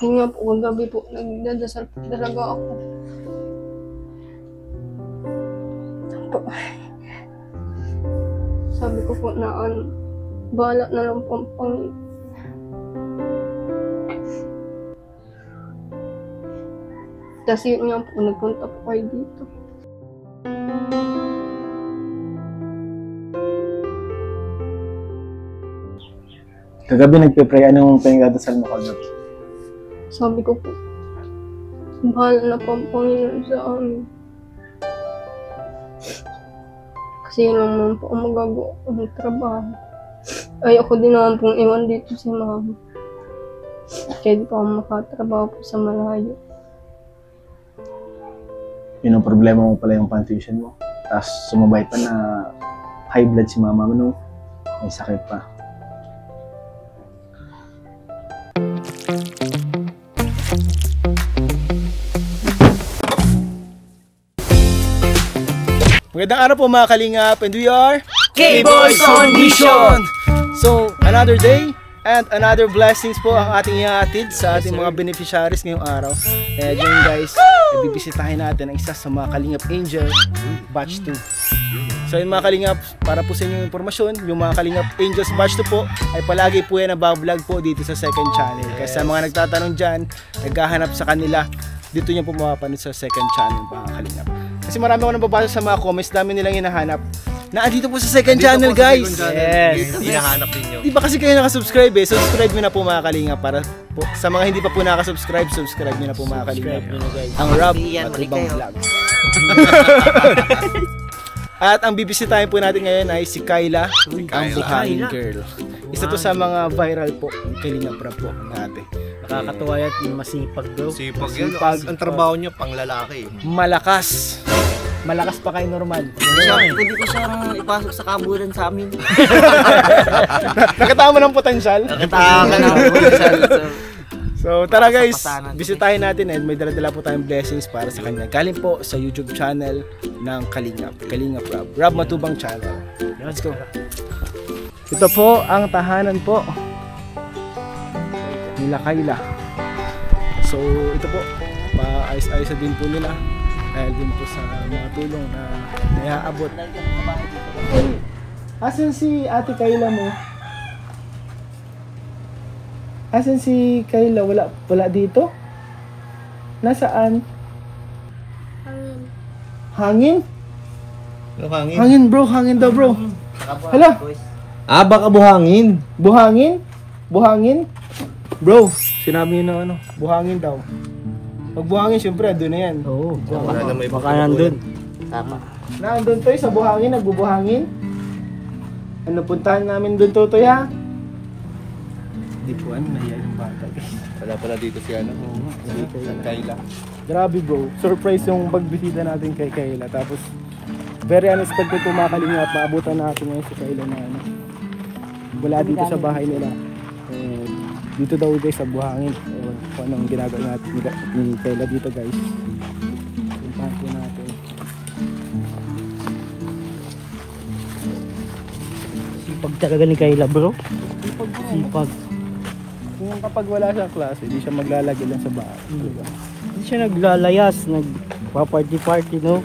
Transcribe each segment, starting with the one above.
Yun nga po, kagabi po, nagdadasal po talaga ako. Sabi ko po na bahala na lang po ang Panginoon. Tapos yun nga po, nagpunta po kayo dito. Kagabi nagpe-pray, anong pinagdadasal mo kagabi? Sabi ko po, bahala na po ang Panginoon sa amin. Kasi yun lang naman po ang magagawa ko ng trabaho. Ayoko din naman pong iwan dito si mama. Kaya di pa ako makatrabaho po sa malayo. Yun ang problema mo pala yung pantuition mo. Tapos sumabay pa na high blood si mama mo, no? May sakit pa. Magandang araw po mga kalingap, and we are K-Boys on Mission! So, another day and another blessings po ang ating ihahatid sa ating mga beneficiaries ngayong araw. Kaya dyan guys, bibisitahin natin ang isa sa mga Kalingap Angel Batch 2. So yung mga Kalingap, para po sa inyong informasyon, yung mga Kalingap Angels Batch 2 po ay palagi po yan nabablog po dito sa second channel. Kaya sa mga nagtatanong dyan, naghahanap sa kanila, dito nyo po mapapanood sa second channel mga Kalingap. Kasi marami ako nababasa sa mga comments, dami nilang hinahanap na andito po sa second channel guys. Yes. Hinahanap ninyo. Di ba kasi kayo nakasubscribe eh? Subscribe nyo na po mga Kalingap para po, sa mga hindi pa po nakasubscribe, subscribe nyo na po mga Kalingap. Ang Rob Matubang Vlog. At ang bibisitahin po natin ngayon ay si Kayla, ang Buhangin Girl. Isa to sa mga viral po ng Kalingap Rob po natin. Nakakatuwa yan, masipag daw. Sipag yun. Ang trabaho niya pang lalaki. Malakas. Malakas pa kay normal. Pwede ko siyang ipasok sa kabulan sa amin. Nakatama ng potensyal. Nakatama ka ng potensyal. So tara guys, bisitahin natin and may dala-dala po tayong blessings para sa kanya. Galing po sa YouTube channel ng Kalingap Rob. Rob Matubang Channel. Let's go. Ito po ang tahanan po nila Kayla. So ito po, paayos-ayos din po nila dahil din po sa mga tulong na naiaabot. Asan si Ate Kayla mo? Asan si Kayla? Wala dito? Nasaan? Hangin. Hangin? Hangin bro, hangin daw bro. Hala. Baka buhangin. Buhangin? Buhangin? Bro, sinabi niyo na ano, buhangin daw. Pag buhangin, syempre, doon na yan. Oo. Baka nandun. Tama. Nandun to'y sa buhangin, nagbubuhangin. Ano, puntahan namin doon Totoy ha? Di po ano, nahiya yung bata. Wala pala dito si ano. Kayla. Grabe bro, surprise yung pagbisita natin kay Kayla. Tapos, very unexpected po mga Kalingap, maabutan natin ngayon si Kayla na ano. Wala dito sa bahay nila. Dito daw guys sa buhangin. Ewan kung anong ginagawa natin ni Kayla dito guys. Puntahan po natin. Sipag talaga ni Kayla bro. Sipag bro. Sipag. Kung kapag wala siya klase, di siya maglalagay lang sa bahay. Hindi siya naglalayas, nagpa-party no.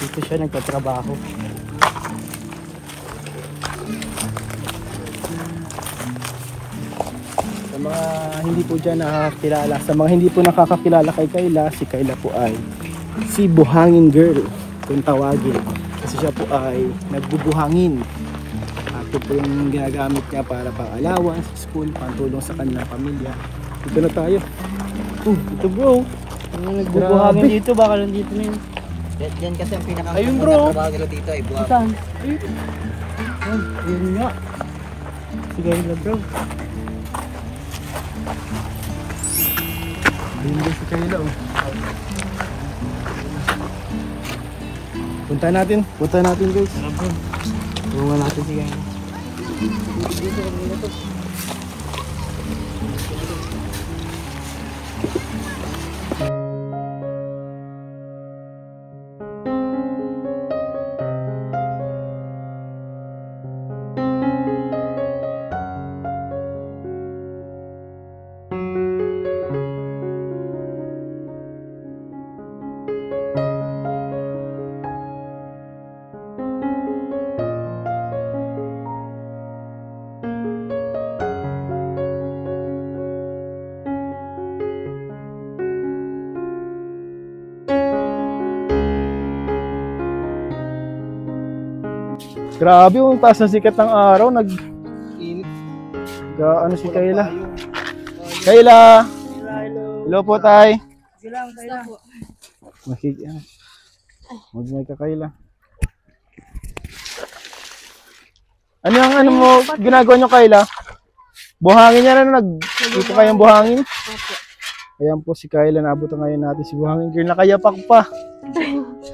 Dito siya nagtatrabaho. Sa mga hindi po dyan nakakakilala, sa mga hindi po nakakakilala kay Kayla, si Kayla po ay si Buhangin Girl kung tawagin. Kasi siya po ay nagbubuhangin. Ito po yung ginagamit niya para pang allowance, school, pantulong sa kanilang pamilya. Dito na tayo. Ito bro. Nagbubuhangin dito, baka nandito na yun. Yan kasi ang Ayun, bro. pinaka-trabaho nila dito ay buhangin. Saan? Ayun nga. Si Kayla bro. Ayun si Kayla oh. Punta natin guys. Tulungan natin si Kayla. Grabe, yung taas ng sikat ng araw. Init. Ano si Kayla? Kayla! Hello po, tay. Sige lang, kaya. Mag-may ka, Kayla. Ano yung ano mo, ginagawa nyo, Kayla? Buhangin niya na, dito kayong buhangin. Ayan po si Kayla, naabutan ngayon natin si buhangin girl. Nakayapak pa.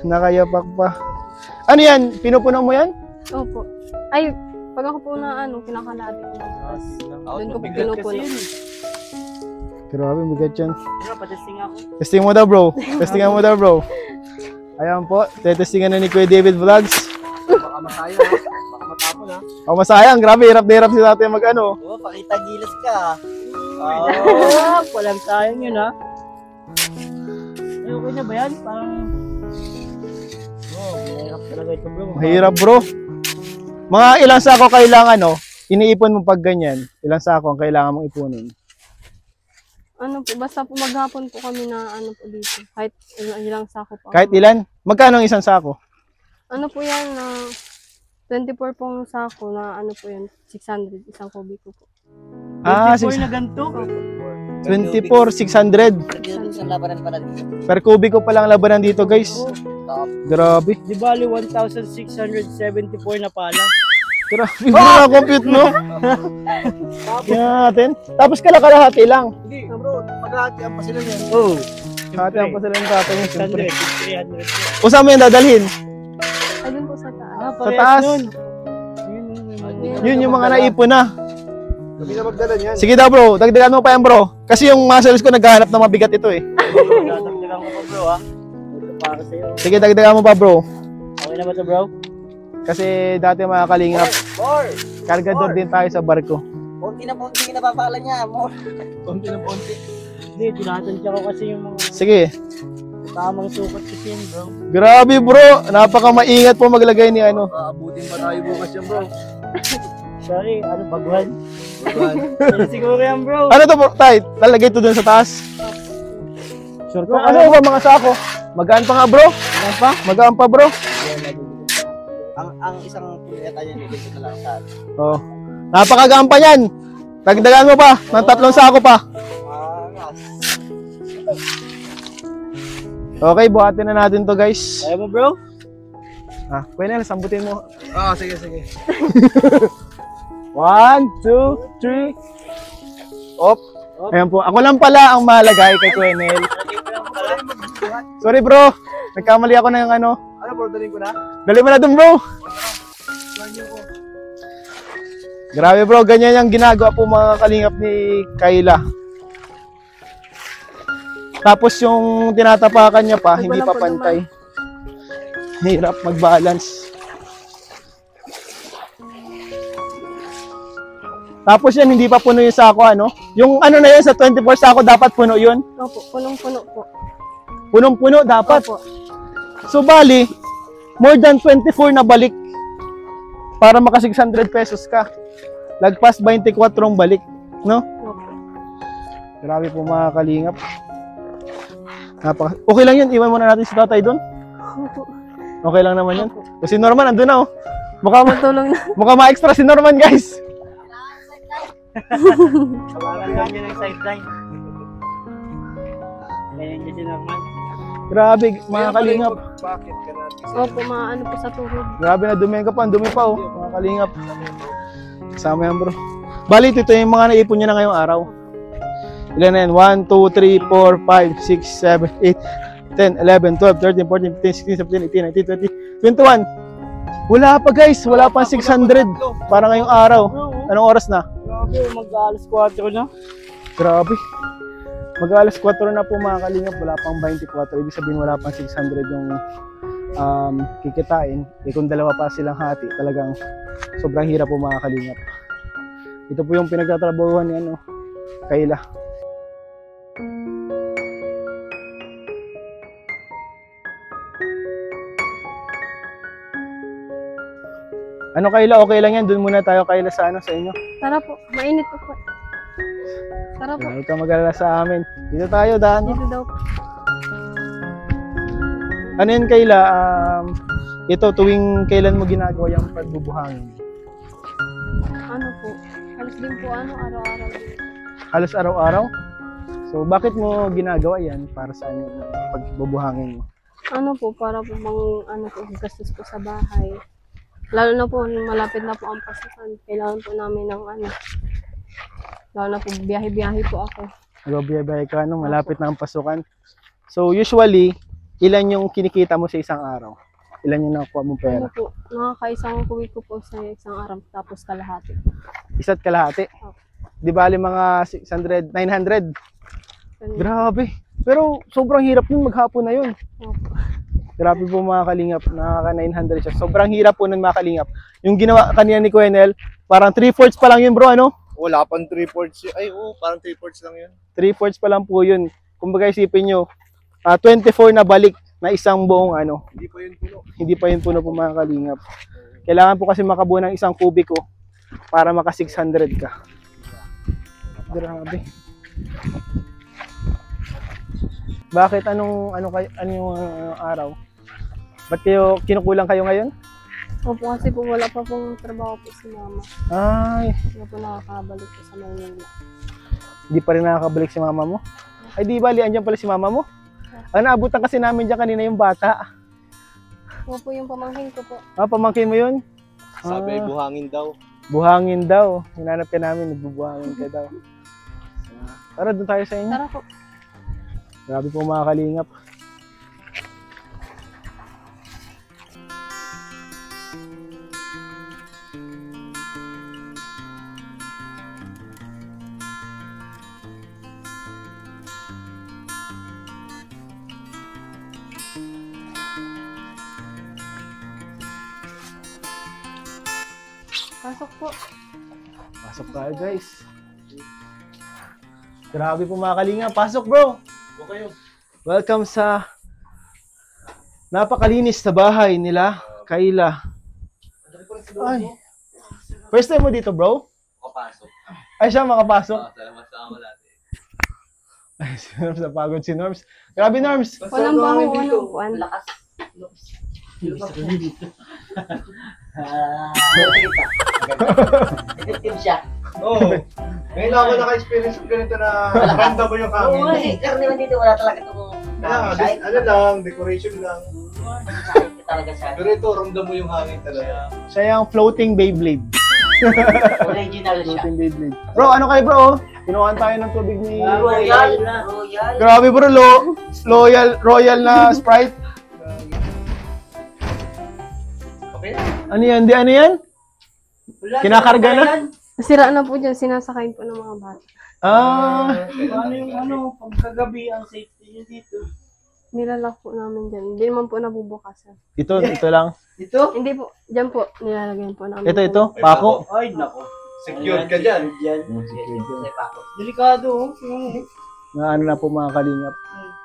Nakayapak pa. Ano yan? Pinupuno mo yan? Opo. Ay, pag ako po na kinakalati ko. Doon ko po pinupuno. Grabe, bigat yan. Bro, patesting ako. Testing mo daw, bro. Testingan mo daw, bro. Ayan po, tetestingan na ni Kuya David Vlogs. Baka masaya. Baka matapon ha. Oh, masayang. Grabe, hirap na hirap si tatay mag-ano. Oo, pakita gilas ka. Walang sayang yun ha. Ay, okay na ba yan? Parang... mahirap talaga ito bro. Mahirap, bro. Mga ilang sako kailangan, iniipon mo pag ganyan. Ilang sako ang kailangan mong ipunin? Basta po maghapon po kami na po dito. Kahit ilang sako pa. Kahit ilan? Magkano ang isang sako? Po yan na 24 pong sako na po yan, 600, isang kubiko po. 24 na ganito? 24, 600. Sa labanan pala dito. Per kubiko pa lang labanan dito, guys. Grabe. Di bali 1,674 na pala. Grabe na compute, no? Yan natin. Tapos kalahati lang. Hindi, bro. Maghahatian pa sila yan. Oo. Hatihan pa sila ng tatay niya, siyempre. 600, 300. O saan mo yan dadalhin? Ayun po sa taas. Sa taas. Yun yung mga naipon na. Sabi na magdala niyan. Sige daw, bro. Dagdagan mo pa yan, bro. Kasi yung muscles ko naghahanap ng mabigat ito, eh. Dadagdagan ko pa bro ha. Ito para sa'yo. Sige, dagdagan mo pa, bro. Okay na ba ito bro? Kasi dati mga kalingap, More! kargador din tayo sa barko. Punti na napapala niya. More! Konti ng konti. Hindi, tinatansya ko kasi yung mga Sige. tamang sukat kasi yun bro. Grabe, bro. Napaka maingat po maglagay ni ano. Aabutin pa tayo bukas yan, bro. Sorry, baguhan? Yan siguro yan bro. Ano to, bro? Tay, lalagay to dun sa taas. Sure ko. Ano ba mga sako? Magaan pa nga, bro. Ano pa? Magaan pa, bro. Ang isang pinata niya dito na lang sa Oh. Napakagaan pa yan. Dagdagan mo pa. Ng 3 sako pa. Okay, buhatin na natin to, guys. Kaya mo bro? Pwede na, sambutin mo. Sige. 1, 2, 3. Op. Ayan po. Ako lang pala ang malagay kay Kwenel. Sorry, bro. Nagkamali ako ng ano. Ano, bro? Daling ko na? Dali mo na dun, bro. Grabe, bro. Ganyan yung ginagawa po mga kalingap ni Kayla. Tapos yung tinatapakan niya pa, hindi pa pantay. Hirap mag-balance. Tapos yan, hindi pa puno yung sako, ano? Yung ano na yun, sa 24 sako, dapat puno yun? Opo, punong-puno po. Punong-puno, dapat. Opo. So, bali, more than 24 na balik para maka 600 pesos ka. Lagpas 24 balik, no? Opo. Grabe po mga kalingap. Okay lang yun, iwan muna natin si tatay doon. Opo. Okay lang naman yun. Kasi Norman, andun na, oh. Matulong na. Mukha ma-extra si Norman, guys. Kawalan lang yun ang sideline. Ganyan niya si Norman. Grabe, mga kalingap. Bakit ka natin? Opo, maano po sa tuhod. Grabe na, dumi ka pa. Ang dumi pa, oh. Mga kalingap. Kasama yan, bro. Bali, ito yung mga naipon niya na ngayong araw. Ilan na yan? 1, 2, 3, 4, 5, 6, 7, 8, 10, 11, 12, 13, 14, 15, 16, 17, 18, 19, 20, 21. Wala pa, guys. Wala pa 600. Para ngayong araw. Anong oras na? Grabe, mag-alas 4 na. Grabe. Mag-alas 4 na po mga kalingap. Wala pang 24. Ibig sabihin wala pang 600 yung kikitain. Kung dalawa pa silang hati, talagang sobrang hirap po mga kalingap. Ito po yung pinagtatrabahuhan ni Kayla. Ano Kayla, okay lang yan. Doon muna tayo Kayla sa sa inyo. Tara po, mainit po po. Tara po, Huwag ka mag-alala sa amin. Dito tayo, daan. dito daw po. Ano yun Kayla? Ito, tuwing kailan mo ginagawa yung pagbubuhangin? Ano po? Halos din po araw-araw din. Halos araw-araw? So, bakit mo ginagawa yan? Para saan yung pagbubuhangin mo? Ano po, para po gastos po sa bahay. Lalo na po, malapit na po ang pasukan. Kailangan po namin ng lalo na po, biyahe-biyahe po ako. Nagbabiyahe ka, malapit na ang pasukan. So, usually, ilan yung kinikita mo sa isang araw? Ilan yung nakuha mong pera? Ano po, nakakaisang kuwi ko po sa isang araw, tapos kalahati. Isa't kalahati? Di bali mga 600, 900? Ganun. Grabe. Pero sobrang hirap nun, maghapon na yun. Opo. Grabe po mga kalingap, nakaka 900 siya. Sobrang hirap po nun mga kalingap. Yung ginawa kanina ni Kuenel, parang 3/4 pa lang yun bro, ano? Wala pang 3/4. Ay, oo, parang 3/4 lang yun. 3/4 pa lang po yun. Kumbaga isipin nyo, 24 na balik na isang buong Hindi pa yun puno. hindi pa yun puno po mga kalingap. Kailangan po kasi makabuo ng isang kubiko para maka 600 ka. Grabe. Bakit anong araw? Ba't kayo kinukulang kayo ngayon? Opo, kasi po wala pa pong trabaho po si mama. Ay, Hindi po nakakabalik po sa Maynila. hindi pa rin nakakabalik si mama mo. Ay di bali, andyan pala si mama mo. Ang naabutan kasi namin dyan kanina yung bata. Opo, yung pamangkin ko po. Pamangkin mo yun? Sabi, Ah. buhangin daw. Buhangin daw. Hinanap ka namin, nagbubuhangin ka daw. Tara, doon tayo sa inyo. Tara po. Grabe po mga kalingap. Pasok po. Pasok tayo guys. Grabe po mga kalingap. Pasok bro! Welcome sa napakalinis na bahay nila, Kayla. Ay. First time mo dito, bro? Makapasok. Ay, siya makapasok. Salamat sa ako dati. Ay, si Norms, napagod si Norms. Grabe, Norms. Walang baho, walang buwan. Effective siya. Oo. Ngayon ako naka-experience ng ganito na randa mo yung Oo, hangin. kasi karaniwan dito wala talaga itong Ano lang, decoration lang. sakit talaga siya. Pero ito, ramdam mo yung hangin talaga. Siya yung floating Beyblade. Original siya. Floating Beyblade. Bro, ano kayo bro? Kinuhaan tayo ng tubig ni... Royal. Royal. Grabe bro, royal na Sprite. Okay? Ano yan? Di ano yan? Kinakarga na? Sira na po dyan, sinasakay po ng mga bata. Ah, Paano yung pagkagabi ang safety nyo dito? Nilalak po namin dyan. Hindi naman po nabubukasan. ito lang. Ito? Hindi po, dyan po, nilalagyan po namin. Ito, pako. Ay, nako. Secured ka dyan. Delikado, oh. Na ano na po mga kalingap.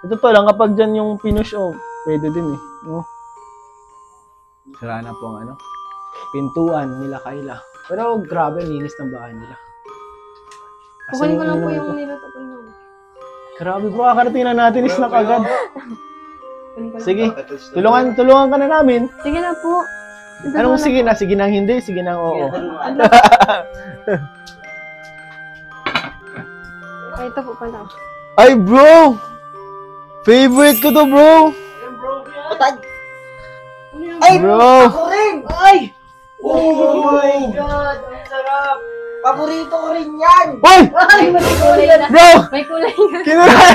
Ito to lang, kapag dyan yung pinush, pwede din eh. No? Sira na po ang pintuan nila Kayla. Pero grabe, ang linis ng bahay nila. Kukunin ko lang po naman yung ito? niluto nyo. Grabe bro, kakarating na natin is agad. Kukunin ko lang. Sige, tulungan ka na namin. Sige na po. Ito Anong na sige na? Sige nang hindi, sige nang oo. Ay, ito po pala. Ay bro! Favorite ko to bro! Patay. Ay, Bro! Ako rin. Ay! Oh my God! Ang sarap! Paborito ko rin yan. Hoy! Ay, kulay na. Bro! May kulay na. Kinuha!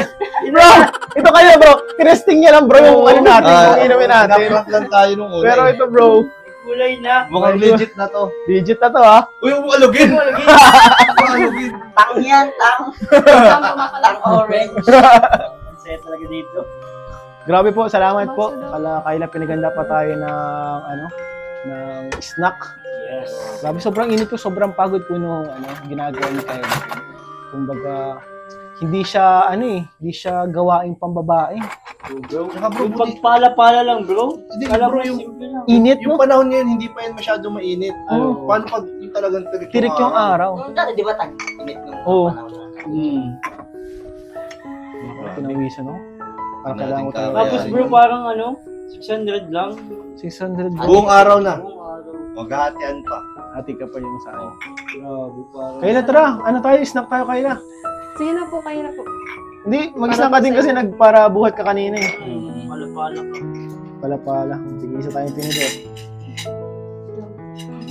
Bro! Ito kayo bro! Tinesting niya lang bro yung ano natin, yung inumin natin. Naprank lang tayo nung una. Pero ito bro, kulay na. Mukhang legit na to. legit na to ha. Uy, alugin! Alugin! Tang yan, tang. Saan po makalagay? Tang orange. Ang saya talaga dito. Grabe po, salamat po. Kayla pinaganda pa tayo ng ng snack. Yes. Grabe, sobrang init po, sobrang pagod po nung ginagawa ni Kayla. Kumbaga, hindi siya gawaing pambabae. Saka bro, Yung pagpala-pala lang, bro. Hindi, Kala bro, mo yung- simple lang. Init yung no? panahon ngayon, hindi pa yan masyado mainit. Oo. Paano pag yung talagang Tirik yung araw. Nung dati, di ba tag-init nung Oo. panahon na? Tinawisan no? Parang Nating kailangan ko tama. talaga. Tapos bro, parang 600 lang. 600 Buong araw na. Maghahatian pa. Ati ka pa yung sa akin. Grabe, parang... Kayla, tara. Ano tayo? Snack tayo, Kayla. Sige na po, kayo na po. Hindi, mag-snack ka din kasi nagpara buhat ka kanina eh. Palapala ka. Pala. Sige, isa tayong tinidor.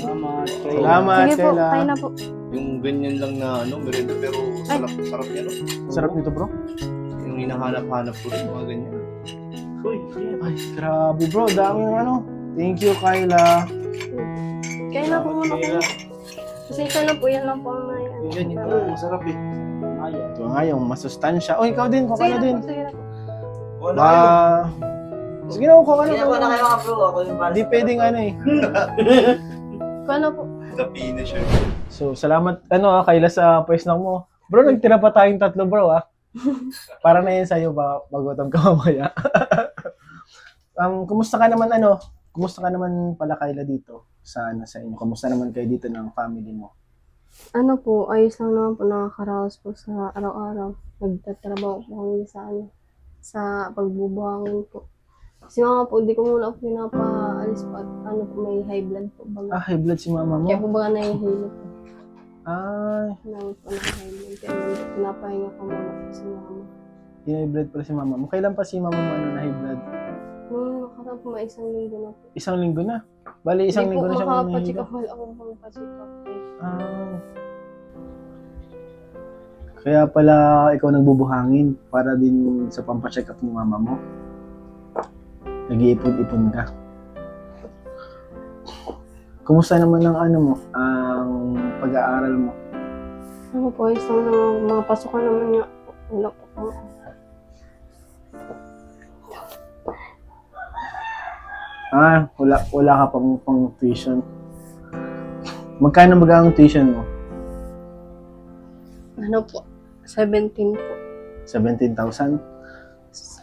Salamat. Salamat, Sige po, Kayla. kayo na po. Yung ganyan lang na merenda pero sarap niya no. Sarap nito, bro. Yung hinahanap-hanap ko rin mga ganyan. Ay, grabe, bro. Dami yung ano. Thank you, Kayla. Kayo na po muna kayo. Kasi ito na po, yan lang po ang may... Yan, ito. Masarap eh. Ito nga yung masustansya. Oh, ikaw din. Kuha ka Sige na na din. po, sige na po. Wala kayo. Sige na, kuha ka na. Kaya ko na kayo mga bro, ako yung Hindi pwedeng ano eh. Kayo na po. The finisher. So, salamat Kayla sa pwesto mo. Bro, nagtira pa tayong 3 bro Para na yan sa'yo ba magutom ka mamaya. Kumusta ka naman Kumusta ka naman pala Kayla dito sa inyo? Kumusta naman kayo dito ng family mo? Ano po, ayos lang naman po, nakakaraos po sa araw-araw. Nagtatrabaho po kami sa pagbubuhangin po. Kasi mga po, di ko muna po pinapaalis po at may high blood po. High blood si mama mo? Kaya po baga nahihilo po. Ay, Namin po ng high blood. Kaya pinapahinga ko muna po si mama. high blood pala si mama mo. Kailan pa si mama mo na high blood? Nung nakaraan po, may 1 linggo na po. 1 linggo na? Bali, 1 linggo na siya Hindi po nahihilo. makapacheck up. Wala akong pang-pacheck up. Kaya pala ikaw nagbubuhangin para din sa pampacheck up ni mama mo. Nag-iipon-ipon ka. Kumusta naman ang pag-aaral mo? Ano po, ayos lang naman. Mga pasukan naman niya. Wala po po. Wala ka pang tuition. Magkano ba ang tuition mo? Ano po, 17 po. 17,000?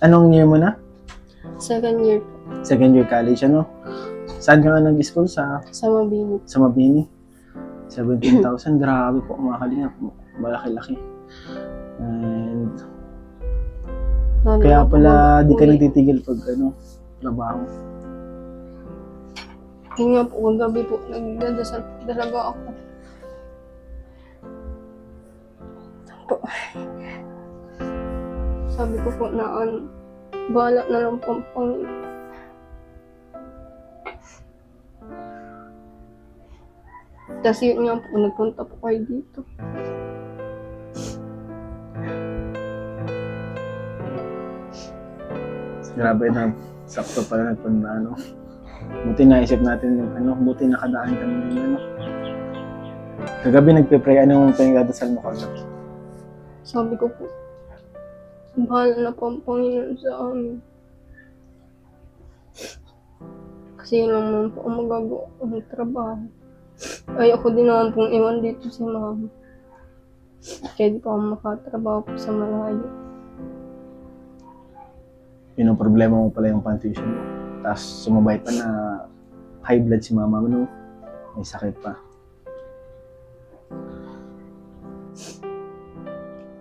Anong year mo na? 2nd year po. 2nd year college, ano? Saan ka nga nag-school? Sa Mabini. Mabini? 17,000, grabe po mga kalingap. Malaki-laki. And kaya pala di ka nagtitigil pag trabaho. Yun nga po, kagabi po, nagdadasal po talaga ako. Sabi ko po na bahala na lang po ang Panginoon. Tapos yun nga po, nagpunta po kayo dito. Grabe na, sakto pala nagpunta, Buti naisip natin yung buti nakadaan kami ng Kagabi nagpe-pray, anong pinagdadasal mo kagabi? Sabi ko po, bahala na po ang Panginoon sa amin. Kasi yun lang naman po ang magagawa ng trabaho. Ayoko din naman pong iwan dito si mama. Kaya di pa ako makatrabaho po sa malayo. Yun ang problema mo pala yung pantuition mo. Tapos sumabay pa na high blood si mama mo, may sakit pa.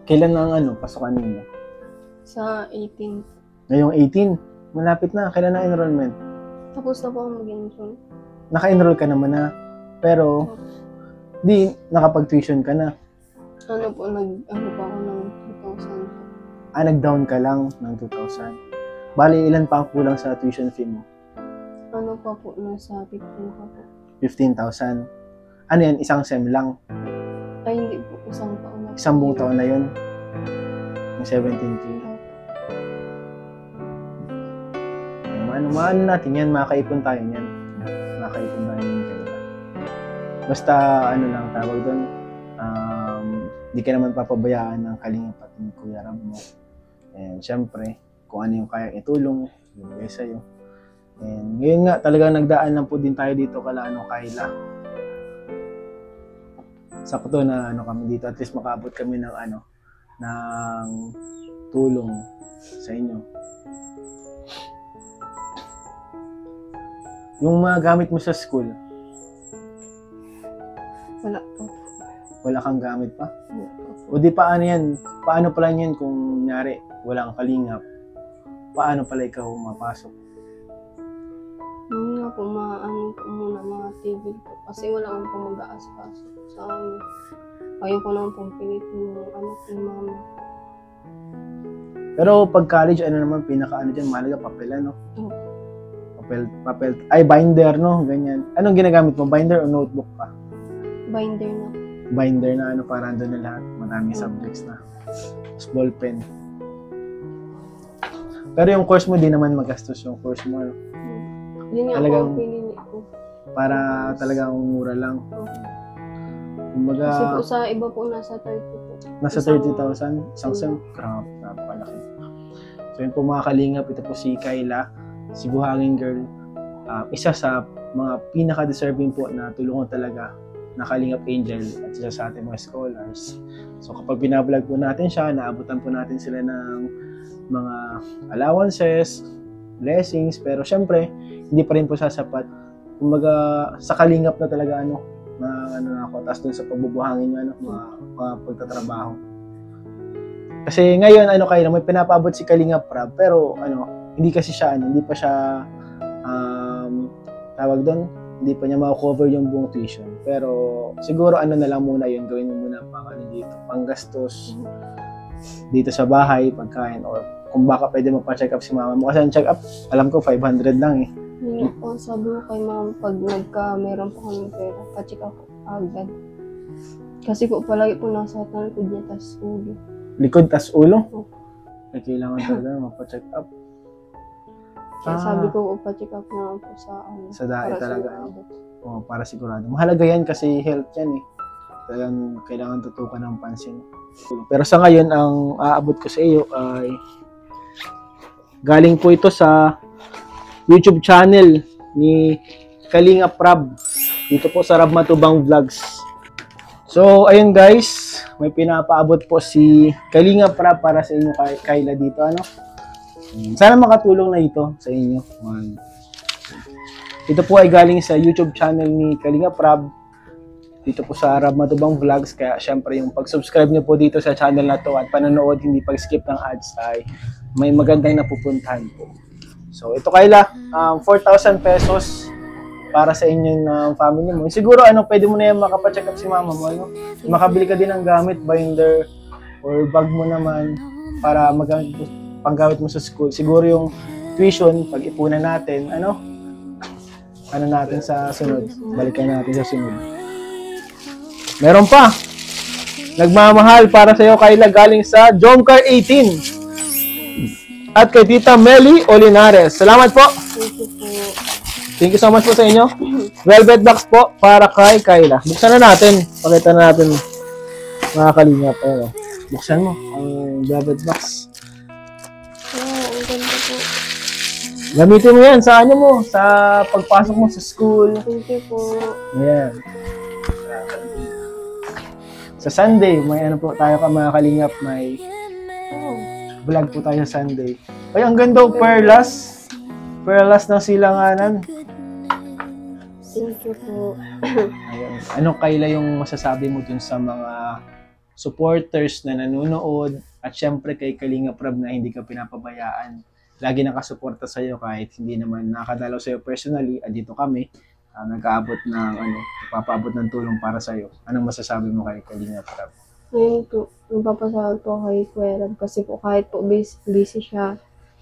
Kailan ang pasukan ninyo? Sa 18. Ngayong 18, malapit na. Kailan ang enrollment? Tapos na po ako mag-enroll. Naka-enroll ka naman na, pero di nakapag-tuition ka na. Ano po, pa ako ng 2,000. Nag-down ka lang ng 2,000. Bali, ilan pa ang kulang sa tuition fee mo? Ano pa po, nasa 15 pa po. 15,000. Ano yan? Isang sem lang? Ay, hindi po, isang taon na. Isang buong taon na yun? Yung 17K. Ano natin yan? Makaipon tayo yan. Makaipon tayo yan kayo. Basta, lang tawag doon, di ka naman papabayaan ng kalingap at ng Kuya Ram mo. And syempre, kung ano yung kaya itulong, ibigay sa'yo. And ngayon nga, talagang nagdaan lang po din tayo dito Kayla. Sakto na kami dito, at least makaabot kami ng ng tulong sa inyo. Yung mga gamit mo sa school, Wala po. wala kang gamit pa? Wala po. O di paano yan? Paano pala yan kung nyari walang kalingap? Paano pala ikaw mapasok? Yun nga nga po, maano po muna mga tigil po. Kasi wala akong po mag-aaspaso sa amin. Ayaw ko naman pong pilitin yung anak ni mama. Pero pag college, ano naman, pinaka-ano dyan, mahalaga papel, ano? Oo. Papel, ay, binder, no? Ganyan. Anong ginagamit mo? Binder o notebook pa? Binder na. Binder na, ano, para andun na lahat. Maraming subjects na. Tapos ballpen. Pero yung course mo, di naman magastos yung course mo, ano? Yun nga po Talagang- ang pinili ko. Para talagang mura lang. Kasi Kumbaga, po sa iba po nasa 30 po. nasa 30,000, isang sem. Grabe, napakalaki. So yun po mga kalingap, ito po si Kayla, si Buhangin Girl. Isa sa mga pinaka-deserving po na tulungan talaga na Kalingap Angel at isa sa ating mga scholars. So kapag binablog po natin siya, naabutan po natin sila ng mga allowances, blessings, pero syempre, hindi pa rin po sasapat. Kumbaga, sa Kalingap na talaga na ako, tapos dun sa pagbubuhangin nyo, mga pagtatrabaho. Kasi ngayon, Kayla, may pinapaabot si Kalingap Prab, pero hindi kasi siya, hindi pa siya, tawag doon, hindi pa niya ma-cover yung buong tuition. Pero siguro na lang muna yun, gawin mo muna dito, panggastos dito sa bahay, pagkain, or kung baka pwede mo pa-check up si mama mo. Kasi ang check up, alam ko 500 lang eh. Yun po, sabi ko kay mama, pag meron po kami pera, pa-check up agad. Kasi po palagi po nasa talikod niya, tas ulo. Likod tas ulo? Oo. Ay, kailangan talaga mapa-check up. Kaya sabi ko, pa-check up na po Sa dahi para talaga. sigurado. Para sigurado. Mahalaga yan kasi health yan eh. Talagang kailangan tutukan ng pansin. Pero sa ngayon, ang aabot ko sa iyo ay galing po ito sa YouTube channel ni Kalinga Prab. Dito po sa Rab Matubang Vlogs. So, ayun guys, may pinapaabot po si Kalinga Prab para sa inyo, Kayla, dito. Sana makatulong na ito sa inyo. Ito po ay galing sa YouTube channel ni Kalinga Prab. Dito po sa Rab Matubang Vlogs. Kaya syempre yung pag-subscribe nyo po dito sa channel na to at panonood, hindi pag-skip ng ads, ay may magandang napupuntahan po. So, ito Kayla, 4,000 pesos para sa inyo ng family mo. Siguro, pwede mo na yan makapacheck up si mama mo, makabili ka din ng gamit, binder, or bag mo naman para panggamit mo sa school. Siguro yung tuition, pag-ipunan natin, natin sa sunod. Balikan natin sa sunod. Meron pa. Nagmamahal para sa iyo, Kayla, galing sa Jomcar 18. At kay Tita Meli Olinares. Salamat po. Thank you po. Thank you so much po sa inyo. Velvet box po para kay Kayla. Buksan na natin. Pakita na natin mga Kalingap. Buksan mo ang velvet box. Ang ganda po. Gamitin mo yan sa sa pagpasok mo sa school. Thank you po. Ayan. Sa Sunday, may po tayo mga Kalingap. May vlog po tayo sa Sunday. Ay, ang ganda, perlas. Perlas ng silanganan. Thank you po. Ayun. Kayla, yung masasabi mo dun sa mga supporters na nanonood at syempre kay Kalinga Prab na hindi ka pinapabayaan. Lagi nakasuporta sa'yo kahit hindi naman nakadalaw sa'yo personally. At dito kami, nagpapaabot ng tulong para sa'yo. Anong masasabi mo kay Kalinga Prab? Ngayon po, nagpapasalamat po kay Kuya Rab kasi po kahit po busy siya,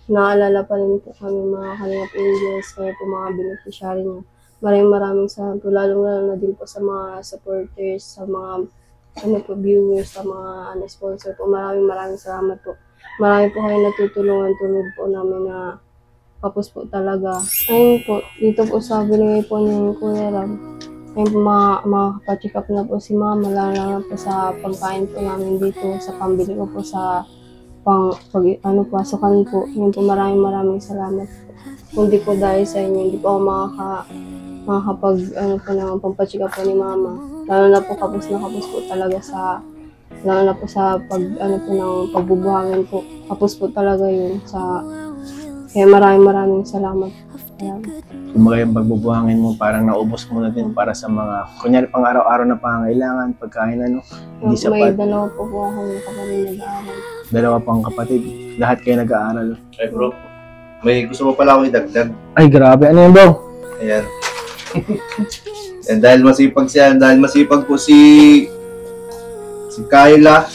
naalala pa rin po kami mga Kalingap Angels, kaya po mga beneficiary niya. Maraming salamat po, lalong na din po sa mga supporters, sa mga viewers, sa mga sponsor po. Maraming salamat po. Marami po kayo natutulungan, tulog po namin na kapos po talaga. Ayun po, dito po sa binigay po niya yung Kuya Rab. Ayun po, makakapacheck up na po si mama, lalo na po sa pagkain po namin dito, sa pambili ko po sa pasukan po. Ayun po, maraming salamat po. Kung di po dahil sa inyo, hindi po ako makakapag pampacheck up po ni mama. Lalo na po kapos po talaga lalo na po sa ng pagbubuhangin po. Kapos po talaga yun kaya maraming salamat. Kumbaga yung pagbubuhangin mo, parang naubos mo na din para sa mga, kunyari pang araw-araw na pangangailangan, pagkain hindi May sapat. dalawa po akong kapatid nag-aaral. Dalawa pang kapatid, lahat kayo nag-aaral. Ay bro, may gusto mo pala akong idagdag. Ay grabe, ano yun bro? Ayan. And dahil masipag siya, dahil masipag po si Kyla,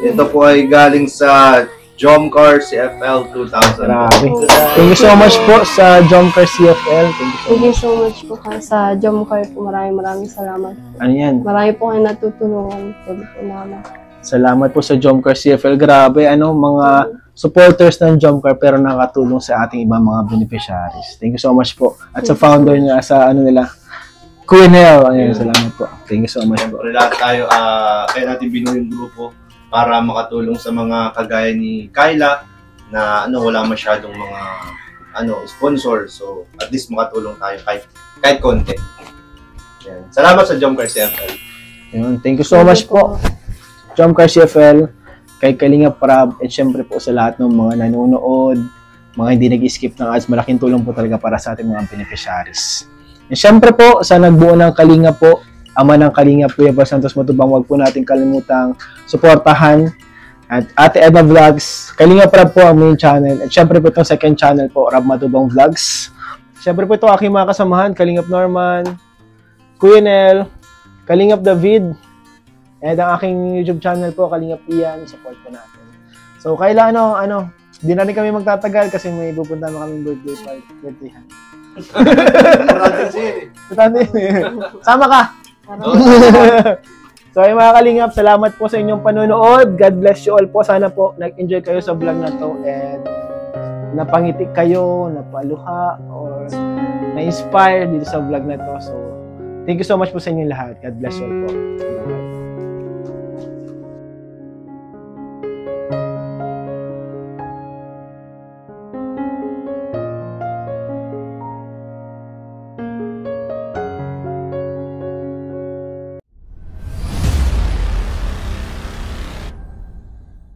ito po ay galing sa Jomcar CFL 2000. Grabe. Thank you so much po sa Jomcar CFL. Thank you so much po sa Jomcar po. Maraming salamat. Ano yan? Marami po kayo natutulungan po namin. Salamat po sa Jomcar CFL. Grabe, mga supporters ng Jomcar pero nakatulong sa ating ibang mga beneficiaries. Thank you so much po. At sa founder niya, sa nila, Kuya Nel. Ayan, salamat po. Thank you so much po. Siyempre lahat tayo, kaya natin binuo yung grupo para makatulong sa mga kagaya ni Kyla na wala masyadong mga sponsor. So, at least makatulong tayo kahit konti. Yan. Salamat sa Jomcar CFL. Ayun, thank you so much po. Jomcar CFL, kay Kalinga Prab, at syempre po sa lahat ng mga nanonood, mga hindi nag-skip ng ads, malaking tulong po talaga para sa ating mga beneficiaries. And syempre po, sa nagbuo ng Kalinga po, ama ng Kalinga, Kuya Bal Santos Matubang, huwag po natin kalimutang suportahan. At Ate Eva Vlogs, Kalinga Prab po ang main channel. At syempre po itong second channel po, Rab Matubang Vlogs. Syempre po ito aking mga kasamahan, Kalingap Norman, Kuya Nel, Kalingap David, and ang aking YouTube channel po, Kalingap Ian, support po natin. So, kailan di na rin kami magtatagal kasi may pupunta na kami birthday party. Sama ka! So ay mga Kalingap, salamat po sa inyong panonood. God bless you all po. Sana po nag-enjoy kayo sa vlog na to and napangiti kayo, napaluha, or na-inspire dito sa vlog na to. So, thank you so much po sa inyong lahat. God bless you all po. Bye.